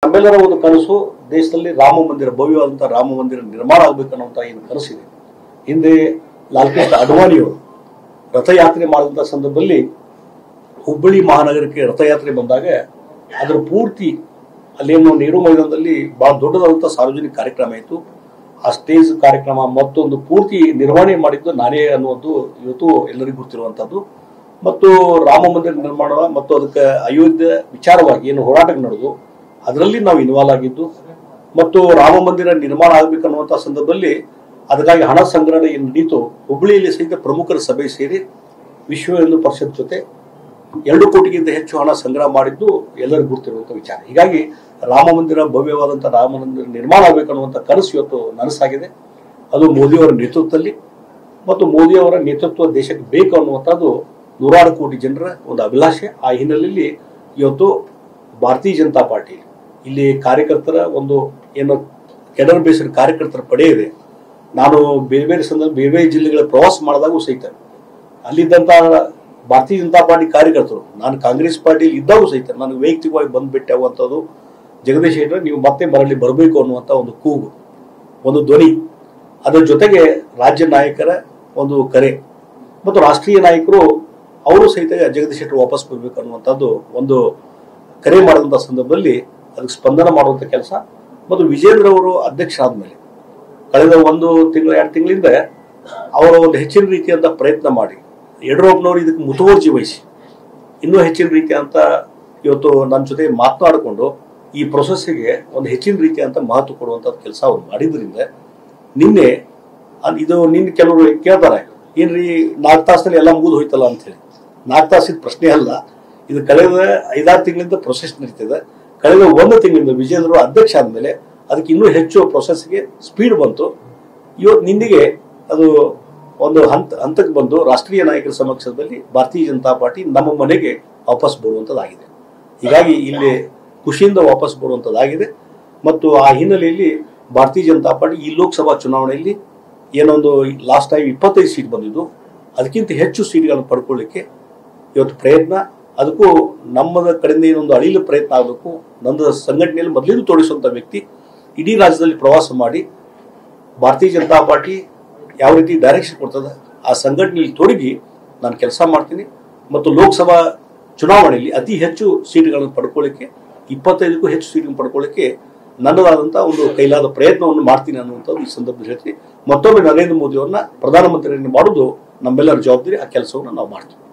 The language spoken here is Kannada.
ನಮ್ಮೆಲ್ಲರ ಒಂದು ಕನಸು ದೇಶದಲ್ಲಿ ರಾಮ ಮಂದಿರ, ಭವ್ಯವಾದಂತಹ ರಾಮ ಮಂದಿರ ನಿರ್ಮಾಣ ಆಗಬೇಕನ್ನುವಂತ ಏನು ಕನಸಿದೆ. ಹಿಂದೆ ಲಾಲ್ ಕೃಷ್ಣ ಅಡ್ವಾಣಿಯವರು ರಥಯಾತ್ರೆ ಮಾಡಿದಂಥ ಸಂದರ್ಭದಲ್ಲಿ ಹುಬ್ಬಳ್ಳಿ ಮಹಾನಗರಕ್ಕೆ ರಥಯಾತ್ರೆ ಬಂದಾಗ ಅದರ ಪೂರ್ತಿ ಅಲ್ಲೇನು ನೆಹರು ಮೈದಾನದಲ್ಲಿ ಬಹಳ ದೊಡ್ಡದಾದಂಥ ಸಾರ್ವಜನಿಕ ಕಾರ್ಯಕ್ರಮ ಇತ್ತು. ಆ ಸ್ಟೇಜ್ ಕಾರ್ಯಕ್ರಮ ಮತ್ತೊಂದು ಪೂರ್ತಿ ನಿರ್ವಹಣೆ ಮಾಡಿದ್ದು ನಾನೇ ಅನ್ನುವುದು ಇವತ್ತು ಎಲ್ಲರಿಗೂ ಗೊತ್ತಿರುವಂಥದ್ದು. ಮತ್ತು ರಾಮ ಮಂದಿರ ನಿರ್ಮಾಣ ಮತ್ತು ಅದಕ್ಕೆ ಅಯೋಧ್ಯೆ ವಿಚಾರವಾಗಿ ಏನು ಹೋರಾಟ ನಡೆದು ಅದರಲ್ಲಿ ನಾವು ಇನ್ವಾಲ್ವ್ ಆಗಿದ್ದು ಮತ್ತು ರಾಮ ಮಂದಿರ ನಿರ್ಮಾಣ ಆಗಬೇಕನ್ನುವಂಥ ಸಂದರ್ಭದಲ್ಲಿ ಅದಕ್ಕಾಗಿ ಹಣ ಸಂಗ್ರಹಣೆ ಏನು ನಡೀತು. ಹುಬ್ಬಳ್ಳಿಯಲ್ಲಿ ಸಹಿತ ಪ್ರಮುಖರ ಸಭೆ ಸೇರಿ ವಿಶ್ವ ಹಿಂದೂ ಪರಿಷತ್ ಜೊತೆ 2 ಕೋಟಿಗಿಂತ ಹೆಚ್ಚು ಹಣ ಸಂಗ್ರಹ ಮಾಡಿದ್ದು ಎಲ್ಲರಿಗೂ ಗೊತ್ತಿರುವಂಥ ವಿಚಾರ. ಹೀಗಾಗಿ ರಾಮ ಮಂದಿರ, ಭವ್ಯವಾದಂಥ ರಾಮ ಮಂದಿರ ನಿರ್ಮಾಣ ಆಗಬೇಕನ್ನುವಂಥ ಕನಸು ಇವತ್ತು ನನಸಾಗಿದೆ. ಅದು ಮೋದಿಯವರ ನೇತೃತ್ವದಲ್ಲಿ ಮತ್ತು ಮೋದಿಯವರ ನೇತೃತ್ವ ದೇಶಕ್ಕೆ ಬೇಕು ಅನ್ನುವಂಥದ್ದು 106 ಕೋಟಿ ಜನರ ಒಂದು ಅಭಿಲಾಷೆ. ಆ ಹಿನ್ನೆಲೆಯಲ್ಲಿ ಇವತ್ತು ಭಾರತೀಯ ಜನತಾ ಪಾರ್ಟಿ ಇಲ್ಲಿ ಕಾರ್ಯಕರ್ತರ ಒಂದು ಏನು ಕೆಡರ್ ಬೇಸ್ಡ್ ಕಾರ್ಯಕರ್ತರ ಪಡೆ ಇದೆ. ನಾನು ಬೇರೆ ಬೇರೆ ಸಂದರ್ಭ ಬೇರೆ ಬೇರೆ ಜಿಲ್ಲೆಗಳ ಪ್ರವಾಸ ಮಾಡಿದಾಗೂ ಸಹಿತ ಅಲ್ಲಿದ್ದಂಥ ಭಾರತೀಯ ಜನತಾ ಪಾರ್ಟಿ ಕಾರ್ಯಕರ್ತರು, ನಾನು ಕಾಂಗ್ರೆಸ್ ಪಾರ್ಟಿ ಇದ್ದಾಗೂ ಸಹಿತ ನನಗೆ ವೈಯಕ್ತಿಕವಾಗಿ ಬಂದುಬಿಟ್ಟಾಗುವಂಥದ್ದು, ಜಗದೀಶ್ ಶೆಟ್ಟರ್ ನೀವು ಮತ್ತೆ ಮರಳಿ ಬರಬೇಕು ಅನ್ನುವಂಥ ಒಂದು ಕೂಗು, ಒಂದು ಧ್ವನಿ, ಅದರ ಜೊತೆಗೆ ರಾಜ್ಯ ನಾಯಕರ ಒಂದು ಕರೆ ಮತ್ತು ರಾಷ್ಟ್ರೀಯ ನಾಯಕರು ಅವರು ಸಹಿತ ಜಗದೀಶ್ ಶೆಟ್ಟರ್ ವಾಪಸ್ ಬರಬೇಕು ಅನ್ನುವಂಥದ್ದು ಒಂದು ಕರೆ ಮಾಡಿದಂಥ ಸಂದರ್ಭದಲ್ಲಿ ಅದಕ್ಕೆ ಸ್ಪಂದನ ಮಾಡುವಂಥ ಕೆಲಸ. ಮತ್ತು ವಿಜೇಂದ್ರ ಅವರು ಅಧ್ಯಕ್ಷರಾದ ಮೇಲೆ ಕಳೆದ 1 ತಿಂಗಳು 2 ತಿಂಗಳಿಂದ ಅವರ ಒಂದು ಹೆಚ್ಚಿನ ರೀತಿಯಂತ ಪ್ರಯತ್ನ ಮಾಡಿ ಯಡಿಯೂರಪ್ಪನವರು ಇದಕ್ಕೆ ಮುತುವರ್ಜಿ ವಹಿಸಿ ಇನ್ನೂ ಹೆಚ್ಚಿನ ರೀತಿಯಂತ ಇವತ್ತು ನನ್ನ ಜೊತೆ ಮಾತನಾಡಿಕೊಂಡು ಈ ಪ್ರೊಸೆಸ್ಸಿಗೆ ಒಂದು ಹೆಚ್ಚಿನ ರೀತಿಯಂತ ಮಹತ್ವ ಕೊಡುವಂಥದ್ದು ಕೆಲಸ ಅವ್ರು ಮಾಡಿದ್ರಿಂದ ನಿನ್ನೆ ಕೆಲವರು ಕೇಳ್ತಾರೆ, ಏನ್ರಿ 4 ತಾಸಿನಲ್ಲಿ ಎಲ್ಲ ಮುಗಿದು ಹೋಯ್ತಲ್ಲ ಅಂತ ಹೇಳಿ. 4 ತಾಸಿನ ಪ್ರಶ್ನೆ ಅಲ್ಲ, ಇದು ಕಳೆದ 5-6 ತಿಂಗಳಿಂದ ಪ್ರೊಸೆಸ್ ನಡೀತಿದೆ. ಕಳೆದ 1 ತಿಂಗಳಿಂದ ವಿಜೇಂದ್ರ ಅಧ್ಯಕ್ಷ ಆದಮೇಲೆ ಅದಕ್ಕೆ ಇನ್ನೂ ಹೆಚ್ಚು ಪ್ರೊಸೆಸ್ಗೆ ಸ್ಪೀಡ್ ಬಂತು. ಇವತ್ತು ನಿನ್ನೆಗೆ ಅದು ಒಂದು ಹಂತಕ್ಕೆ ಬಂದು ರಾಷ್ಟ್ರೀಯ ನಾಯಕರ ಸಮಕ್ಷಮದಲ್ಲಿ ಭಾರತೀಯ ಜನತಾ ಪಾರ್ಟಿ ನಮ್ಮ ಮನೆಗೆ ವಾಪಸ್ ಬರುವಂಥದ್ದಾಗಿದೆ. ಹೀಗಾಗಿ ಇಲ್ಲಿ ಖುಷಿಯಿಂದ ವಾಪಸ್ ಬರುವಂಥದ್ದಾಗಿದೆ. ಮತ್ತು ಆ ಹಿನ್ನೆಲೆಯಲ್ಲಿ ಭಾರತೀಯ ಜನತಾ ಪಾರ್ಟಿ ಈ ಲೋಕಸಭಾ ಚುನಾವಣೆಯಲ್ಲಿ ಏನೊಂದು ಲಾಸ್ಟ್ ಟೈಮ್ 25 ಸೀಟ್ ಬಂದಿದ್ದು, ಅದಕ್ಕಿಂತ ಹೆಚ್ಚು ಸೀಟ್ಗಳನ್ನು ಪಡ್ಕೊಳ್ಳಿಕ್ಕೆ ಇವತ್ತು ಪ್ರಯತ್ನ. ಅದಕ್ಕೂ ನಮ್ಮದ ಕಡೆಯಿಂದ ಏನೊಂದು ಅಳಿಲು ಪ್ರಯತ್ನ ಆಗಬೇಕು. ನನ್ನ ಸಂಘಟನೆಯಲ್ಲಿ ಮೊದಲಿಂದ ತೋರಿಸುವಂಥ ವ್ಯಕ್ತಿ, ಇಡೀ ರಾಜ್ಯದಲ್ಲಿ ಪ್ರವಾಸ ಮಾಡಿ ಭಾರತೀಯ ಜನತಾ ಪಾರ್ಟಿ ಯಾವ ರೀತಿ ಡೈರೆಕ್ಷನ್ ಕೊಡ್ತದೆ ಆ ಸಂಘಟನೆಯಲ್ಲಿ ತೊಡಗಿ ನಾನು ಕೆಲಸ ಮಾಡ್ತೀನಿ. ಮತ್ತು ಲೋಕಸಭಾ ಚುನಾವಣೆಯಲ್ಲಿ ಅತಿ ಹೆಚ್ಚು ಸೀಟ್ಗಳನ್ನು ಪಡ್ಕೊಳ್ಳಿಕ್ಕೆ, 25ಕ್ಕೂ ಹೆಚ್ಚು ಸೀಟ್ಗಳನ್ನು ಪಡ್ಕೊಳ್ಳಿಕ್ಕೆ ನನ್ನದಾದಂಥ ಒಂದು ಕೈಲಾದ ಪ್ರಯತ್ನವನ್ನು ಮಾಡ್ತೀನಿ ಅನ್ನುವಂಥದ್ದು ಈ ಸಂದರ್ಭದಲ್ಲಿ ಹೇಳ್ತೀನಿ. ಮತ್ತೊಮ್ಮೆ ನರೇಂದ್ರ ಮೋದಿ ಅವ್ರನ್ನ ಪ್ರಧಾನಮಂತ್ರಿಯನ್ನು ಮಾಡೋದು ನಮ್ಮೆಲ್ಲರ ಜವಾಬ್ದಾರಿ. ಆ ಕೆಲಸವನ್ನು ನಾವು ಮಾಡ್ತೀವಿ.